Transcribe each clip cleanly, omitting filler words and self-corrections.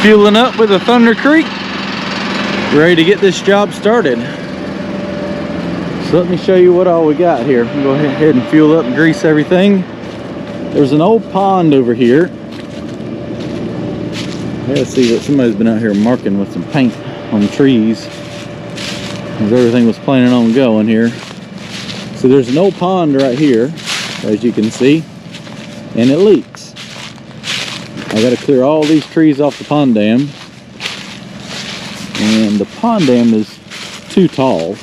Fueling up with a Thunder Creek, ready to get this job started. So let me show you what all we got here. Go ahead and fuel up and grease everything. There's an old pond over here. Let's see that somebody's been out here marking with some paint on trees, because everything was planning on going here. So there's an old pond right here, as you can see, and it leaks. I got to clear all these trees off the pond dam, and the pond dam is too tall.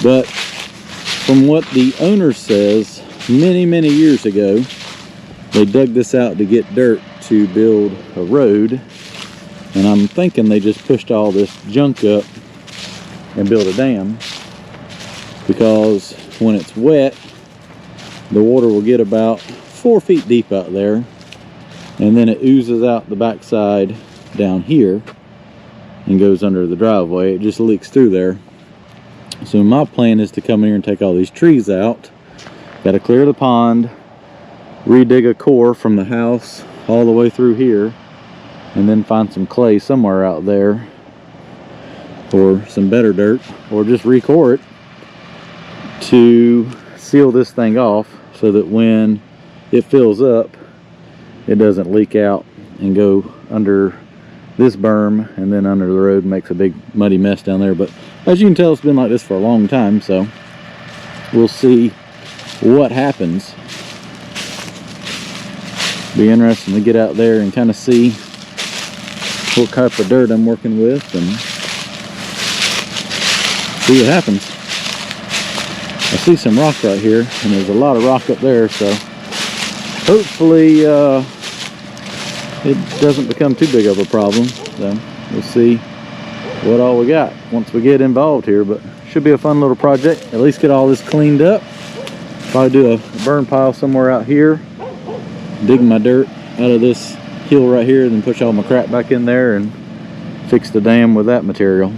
But from what the owner says, many years ago, they dug this out to get dirt to build a road, and I'm thinking they just pushed all this junk up and built a dam, because when it's wet, the water will get about 4 feet deep out there, and then it oozes out the backside down here and goes under the driveway. It just leaks through there. So my plan is to come in here and take all these trees out. Got to clear the pond, redig a core from the house all the way through here, and then find some clay somewhere out there, or some better dirt, or just recore it to seal this thing off, so that when it fills up, it doesn't leak out and go under this berm and then under the road and makes a big muddy mess down there. But as you can tell, it's been like this for a long time, so we'll see what happens. Be interesting to get out there and kind of see what type of dirt I'm working with and see what happens. I see some rock right here, and there's a lot of rock up there, so hopefully it doesn't become too big of a problem. So we'll see what all we got once we get involved here, but should be a fun little project. At least get all this cleaned up. Probably do a burn pile somewhere out here, dig my dirt out of this hill right here, and then push all my crap back in there and fix the dam with that material.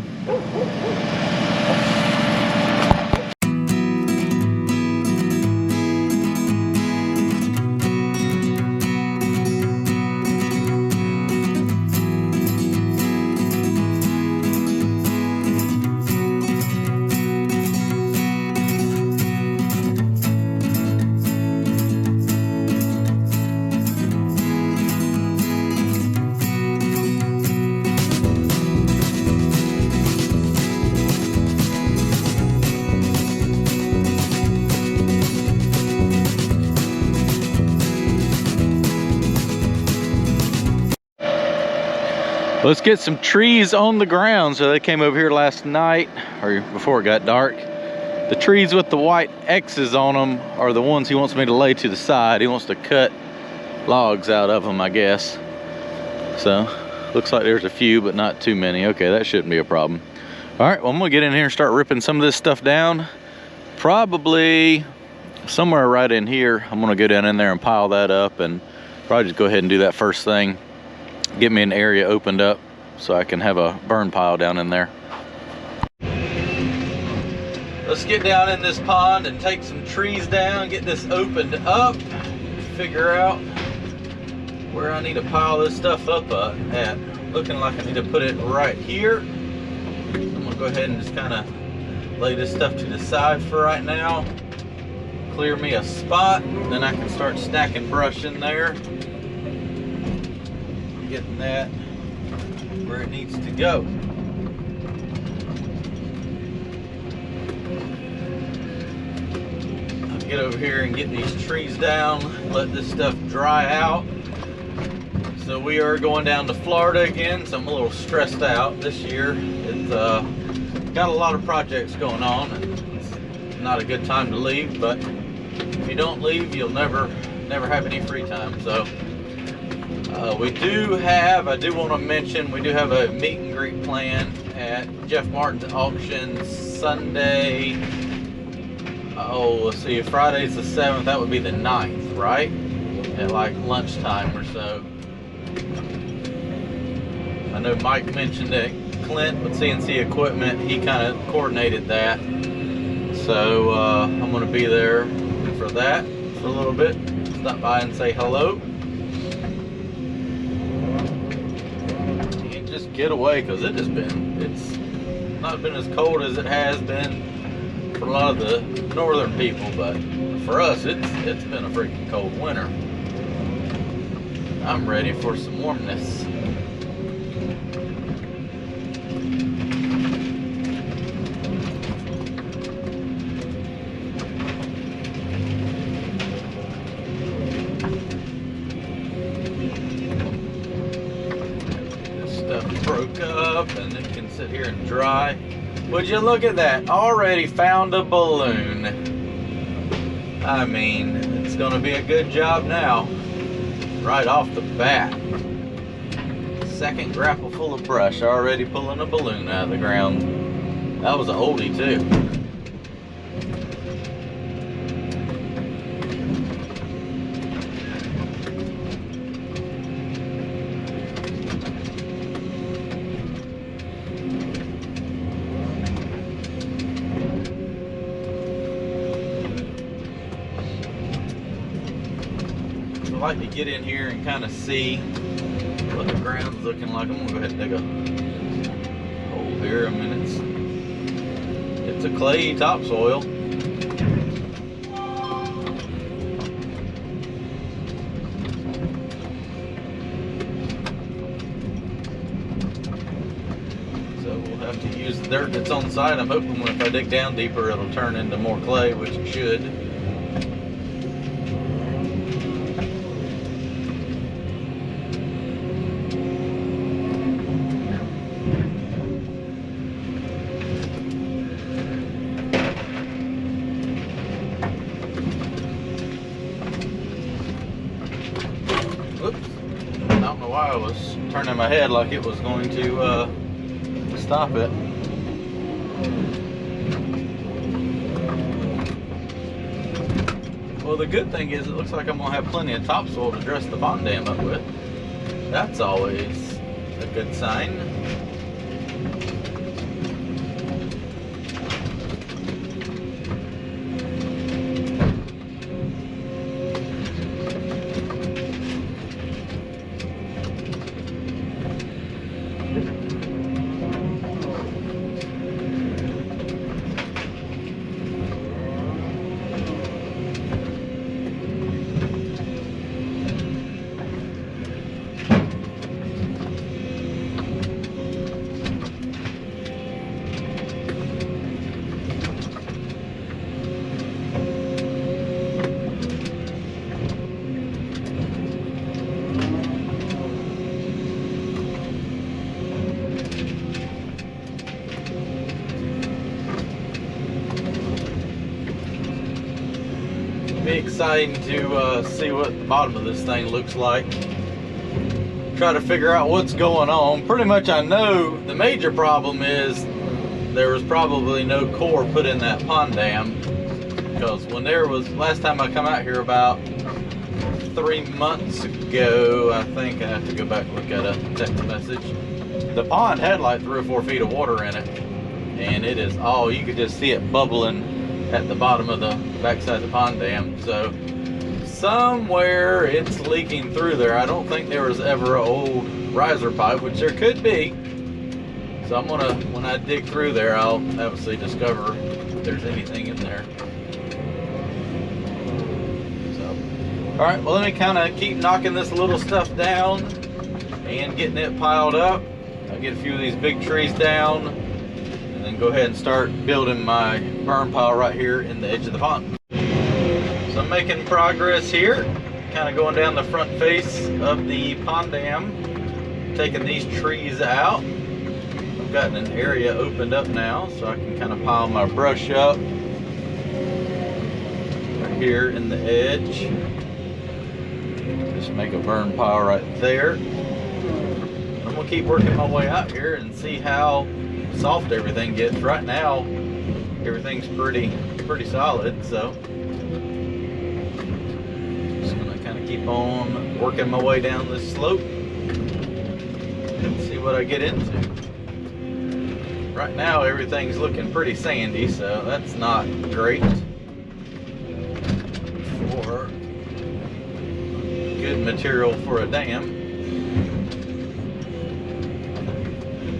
Let's get some trees on the ground. So they came over here last night, or before it got dark. The trees with the white X's on them are the ones he wants me to lay to the side. He wants to cut logs out of them, I guess. So looks like there's a few, but not too many. Okay, that shouldn't be a problem. All right, well, I'm gonna get in here and start ripping some of this stuff down. Probably somewhere right in here. I'm gonna go down in there and pile that up, and probably just go ahead and do that first thing. Get me an area opened up so I can have a burn pile down in there. Let's get down in this pond and take some trees down, get this opened up, figure out where I need to pile this stuff up at. Looking like I need to put it right here. I'm gonna go ahead and just kind of lay this stuff to the side for right now. Clear me a spot, then I can start stacking brush in there. Getting that where it needs to go. I'll get over here and get these trees down, let this stuff dry out. So we are going down to Florida again, so I'm a little stressed out this year. It's got a lot of projects going on, and it's not a good time to leave, but if you don't leave, you'll never have any free time. So I do want to mention, we do have a meet and greet planned at Jeff Martin's auction Sunday. Oh, let's see, Friday's the 7th, that would be the 9th, right? At like lunchtime or so. I know Mike mentioned that Clint with CNC Equipment, he kind of coordinated that. So I'm going to be there for that for a little bit. Stop by and say hello. get away, because it's not been as cold as it has been for a lot of the northern people, but for us, it's been a freaking cold winter. I'm ready for some warmness. Broke up and it can sit here and dry. Would you look at that? Already found a balloon. I mean, it's gonna be a good job now, right off the bat. Second grapple full of brush, already pulling a balloon out of the ground. That was an oldie too. I like to get in here and kind of see what the ground's looking like. I'm gonna go ahead and dig a hole here. I mean, it's a clay topsoil. So we'll have to use the dirt that's on the side. I'm hoping if I dig down deeper, it'll turn into more clay, which it should. Why I was turning my head like it was going to stop it. Well, the good thing is it looks like I'm going to have plenty of topsoil to dress the pond dam up with. That's always a good sign. Be exciting to see what the bottom of this thing looks like. Try to figure out what's going on. Pretty much I know the major problem is there was probably no core put in that pond dam, because when there was, last time I come out here about 3 months ago, I think I have to go back and look at a text message. The pond had like 3 or 4 feet of water in it, and it is all, you could just see it bubbling at the bottom of the backside of the pond dam. So somewhere it's leaking through there. I don't think there was ever an old riser pipe, which there could be. So I'm gonna, when I dig through there, I'll obviously discover if there's anything in there. So, all right, well, let me kind of keep knocking this little stuff down and getting it piled up. I'll get a few of these big trees down, and then go ahead and start building my burn pile right here in the edge of the pond. So I'm making progress here, kind of going down the front face of the pond dam, taking these trees out. I've gotten an area opened up now, so I can kind of pile my brush up right here in the edge. Just make a burn pile right there. I'm gonna keep working my way out here and see how soft everything gets. Right now, everything's pretty solid, so just gonna kind of keep on working my way down this slope and see what I get into. Right now, everything's looking pretty sandy, so that's not great for good material for a dam.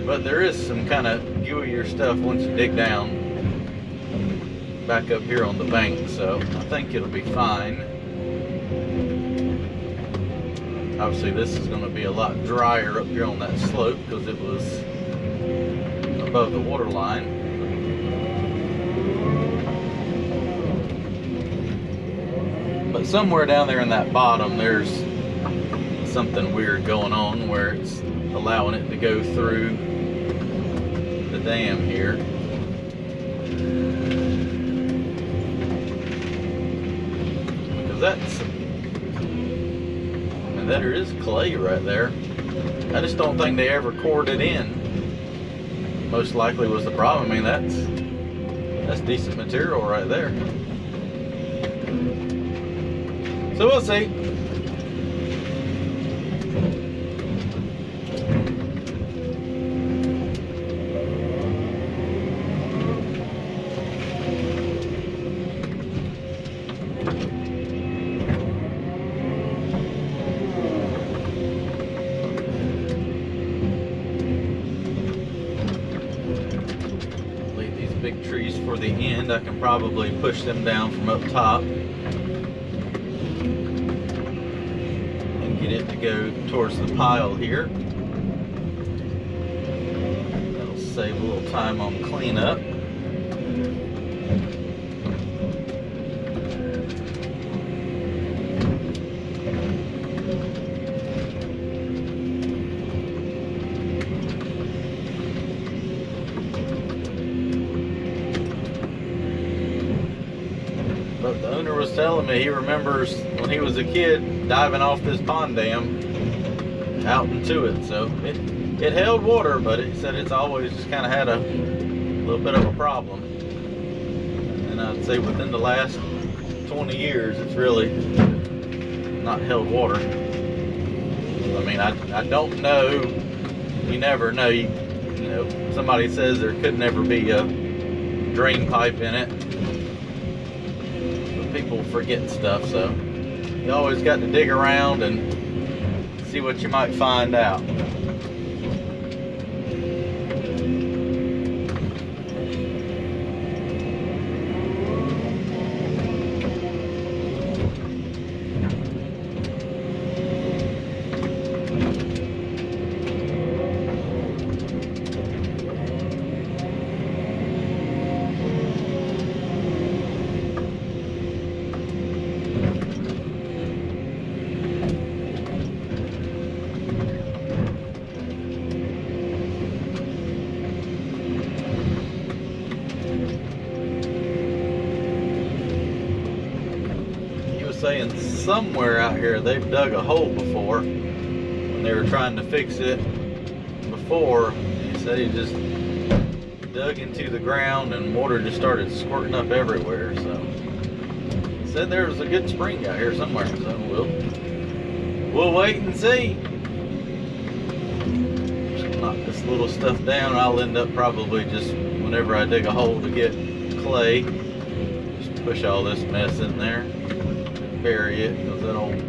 But there is some kind of gooier stuff once you dig down back up here on the bank, so I think it'll be fine. Obviously this is going to be a lot drier up here on that slope because it was above the water line. But somewhere down there in that bottom there's something weird going on where it's allowing it to go through the dam here. Because there is clay right there. I just don't think they ever cored it in. Most likely was the problem. I mean, that's decent material right there. So we'll see. Big trees for the end. I can probably push them down from up top and get it to go towards the pile here. That'll save a little time on cleanup. But the owner was telling me he remembers when he was a kid diving off this pond dam out into it. So it held water, but it said it's always just kind of had a little bit of a problem. And I'd say within the last 20 years, it's really not held water. I mean, I don't know. You never know. You know, somebody says there could never be a drain pipe in it. People forget stuff, so you always got to dig around and see what you might find out. Saying somewhere out here they've dug a hole before when they were trying to fix it before. He said he just dug into the ground and water just started squirting up everywhere. So he said there was a good spring out here somewhere, so we'll wait and see. Knock this little stuff down. I'll end up probably just whenever I dig a hole to get clay, just push all this mess in there, bury it, because that old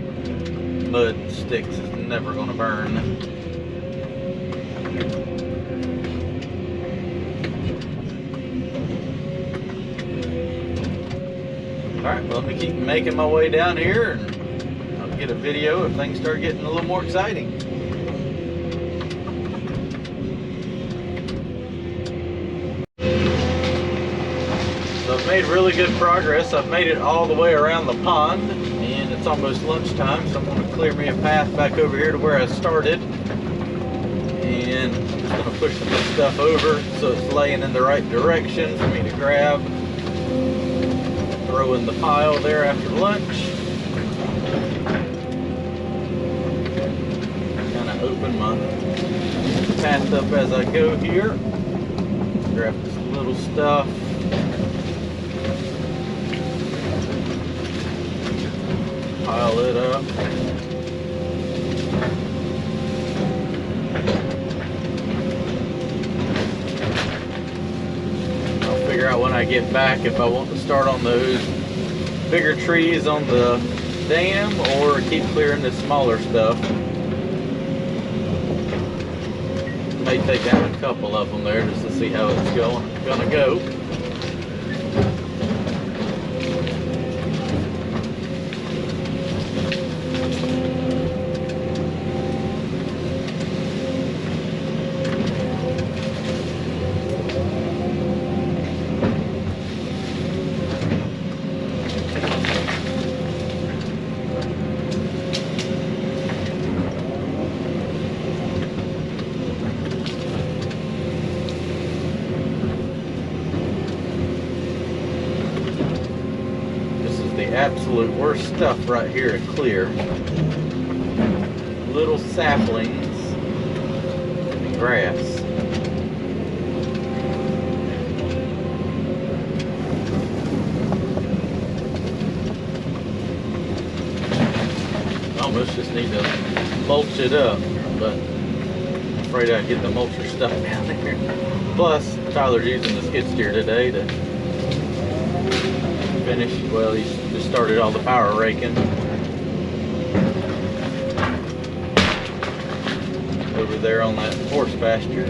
mud sticks is never going to burn. Alright, well, let me keep making my way down here and I'll get a video if things start getting a little more exciting. So I've made really good progress. I've made it all the way around the pond and it's almost lunchtime, so I'm going to clear me a path back over here to where I started. And I'm just going to push some of this stuff over so it's laying in the right direction for me to grab. Throw in the pile there after lunch. Kind of open my path up as I go here. Grab this little stuff. Pile it up. I'll figure out when I get back if I want to start on those bigger trees on the dam or keep clearing this smaller stuff. May take out a couple of them there just to see how it's gonna go. Absolute worst stuff right here to clear. Little saplings and grass. Almost just need to mulch it up, but I'm afraid I'd get the mulcher stuck down there. Plus, Tyler's using the skid steer today to finish. Well, he's just started all the power raking over there on that horse pasture.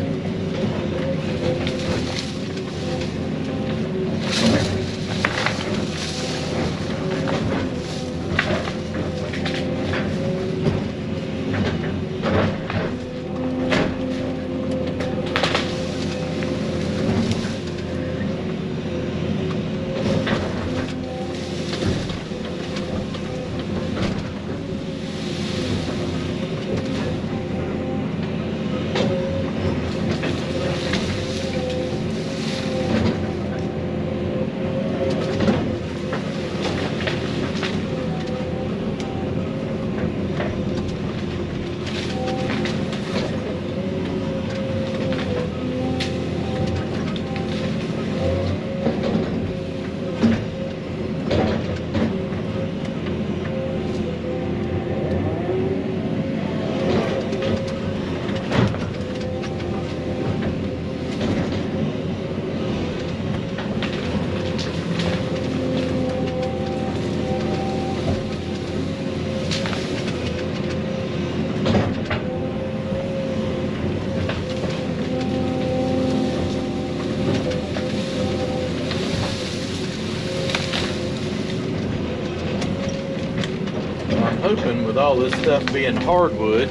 Hoping with all this stuff being hardwood,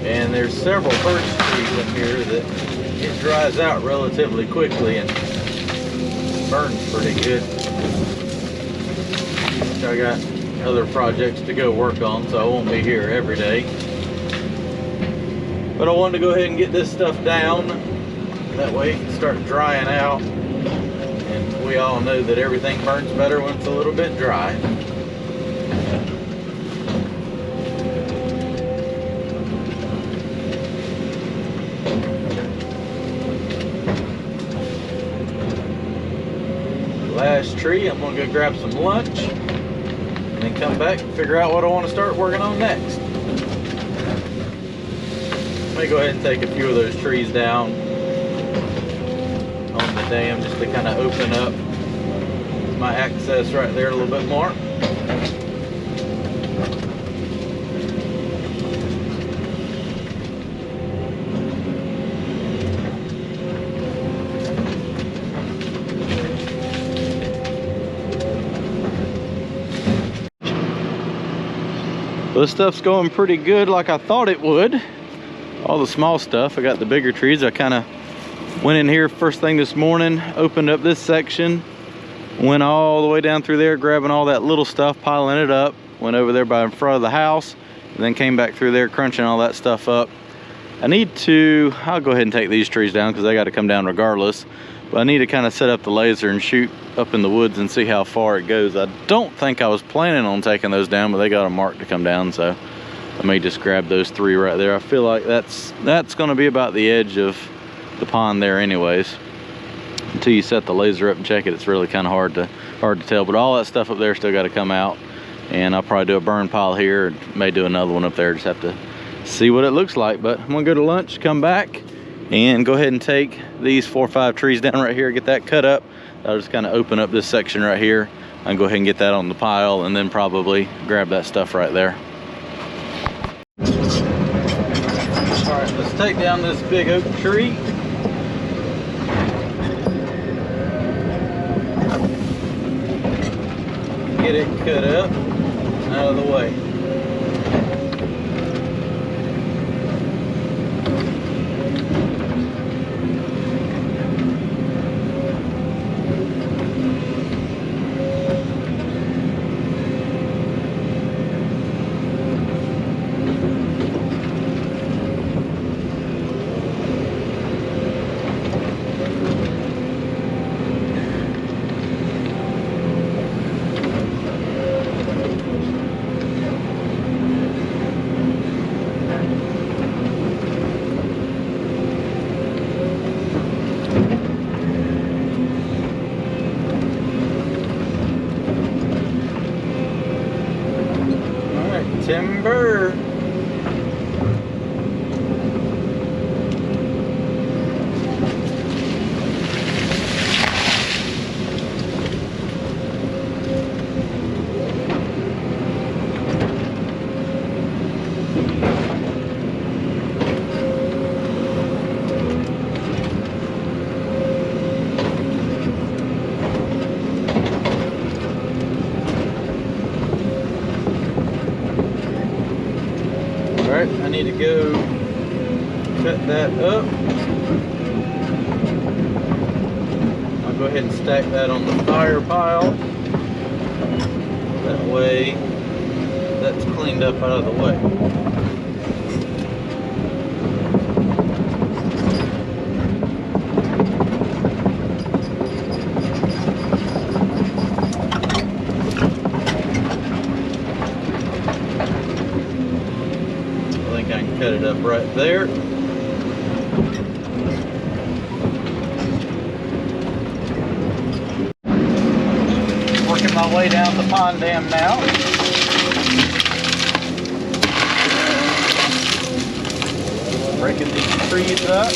and there's several birch trees in here, that it dries out relatively quickly and burns pretty good. I got other projects to go work on, so I won't be here every day. But I wanted to go ahead and get this stuff down. That way it can start drying out. And we all know that everything burns better when it's a little bit dry. Last tree, I'm gonna go grab some lunch and then come back and figure out what I want to start working on next. Let me go ahead and take a few of those trees down on the dam just to kind of open up my access right there a little bit more. This stuff's going pretty good, like I thought it would. All the small stuff, I got the bigger trees. I kind of went in here first thing this morning, opened up this section, went all the way down through there, grabbing all that little stuff, piling it up, went over there by in front of the house, and then came back through there, crunching all that stuff up. I'll go ahead and take these trees down because they got to come down regardless. But I need to kind of set up the laser and shoot up in the woods and see how far it goes. I don't think I was planning on taking those down, but they got a mark to come down, so I may just grab those three right there. I feel like that's going to be about the edge of the pond there anyways. Until you set the laser up and check it, it's really kind of hard to tell. But all that stuff up there still got to come out, and I'll probably do a burn pile here, and may do another one up there. Just have to see what it looks like. But I'm gonna go to lunch, come back, and go ahead and take these 4 or 5 trees down right here, get that cut up. I'll just kind of open up this section right here and go ahead and get that on the pile, and then probably grab that stuff right there. All right, Let's take down this big oak tree. Get it cut up, out of the way. Timber. Alright, I need to go cut that up. I'll go ahead and stack that on the fire pile. That way, that's cleaned up out of the way. I can cut it up right there. Working my way down the pond dam now. Breaking these trees up,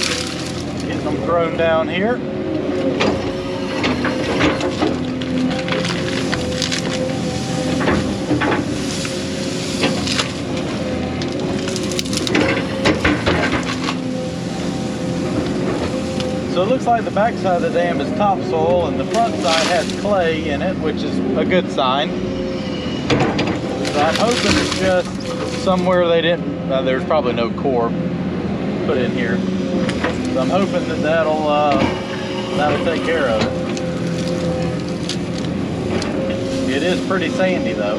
getting them thrown down here. So it looks like the back side of the dam is topsoil and the front side has clay in it, which is a good sign. So I'm hoping it's just somewhere they didn't, there's probably no core put in here. So I'm hoping that that'll take care of it. It is pretty sandy though.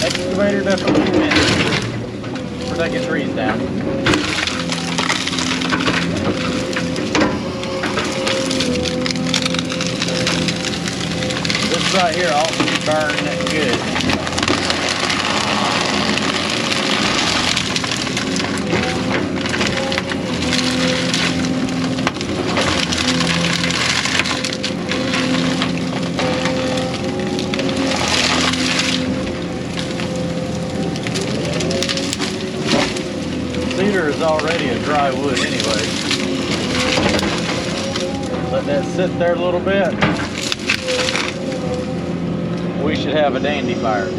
Excavator definitely wins for taking trees down. This right here ought to be burning it good. Cedar is already a dry wood anyway. Let that sit there a little bit. We should have a dandy fire.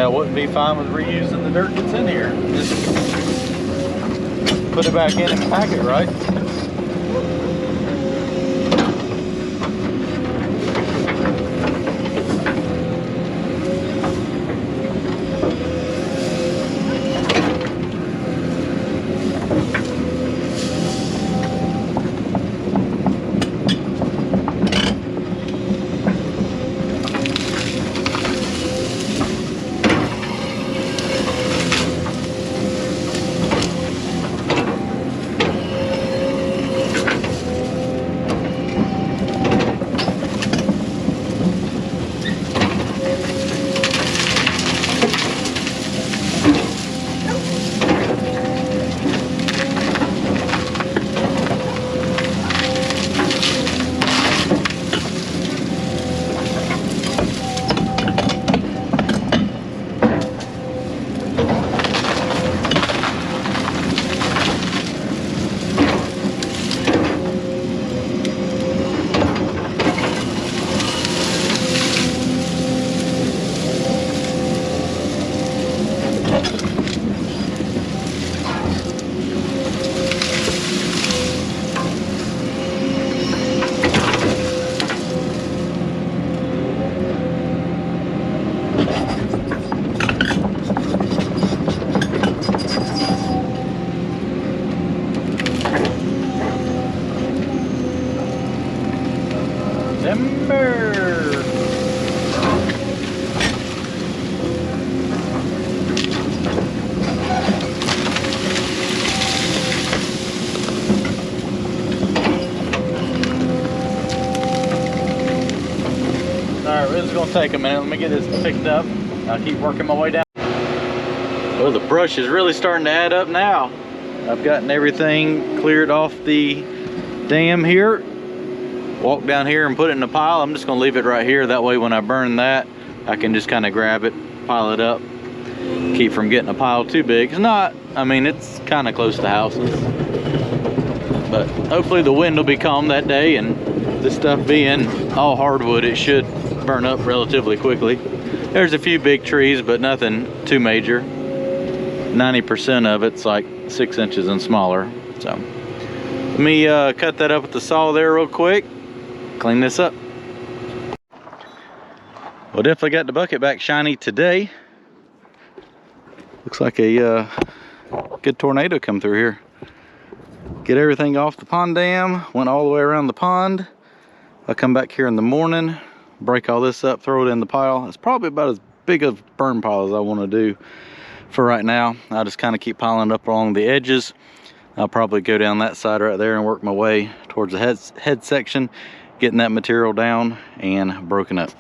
wouldn't be fine with reusing the dirt that's in here. Just put it back in and pack it right. Alright, this is going to take a minute. Let me get this picked up. I'll keep working my way down. Well, the brush is really starting to add up now. I've gotten everything cleared off the dam here. Walk down here and put it in a pile. I'm just going to leave it right here. That way when I burn that, I can just kind of grab it, pile it up, keep from getting a pile too big. It's not, I mean, it's kind of close to houses. But hopefully the wind will be calm that day, and this stuff being all hardwood, it should burn up relatively quickly. There's a few big trees, but nothing too major. 90% of it's like 6 inches and smaller. So let me cut that up with the saw there real quick, clean this up. Well, definitely got the bucket back shiny today. Looks like a good tornado come through here. Get everything off the pond dam, went all the way around the pond. I'll come back here in the morning, break all this up, throw it in the pile. It's probably about as big of a burn pile as I want to do for right now. I'll just kind of keep piling up along the edges. I'll probably go down that side right there and work my way towards the head section, getting that material down and broken up.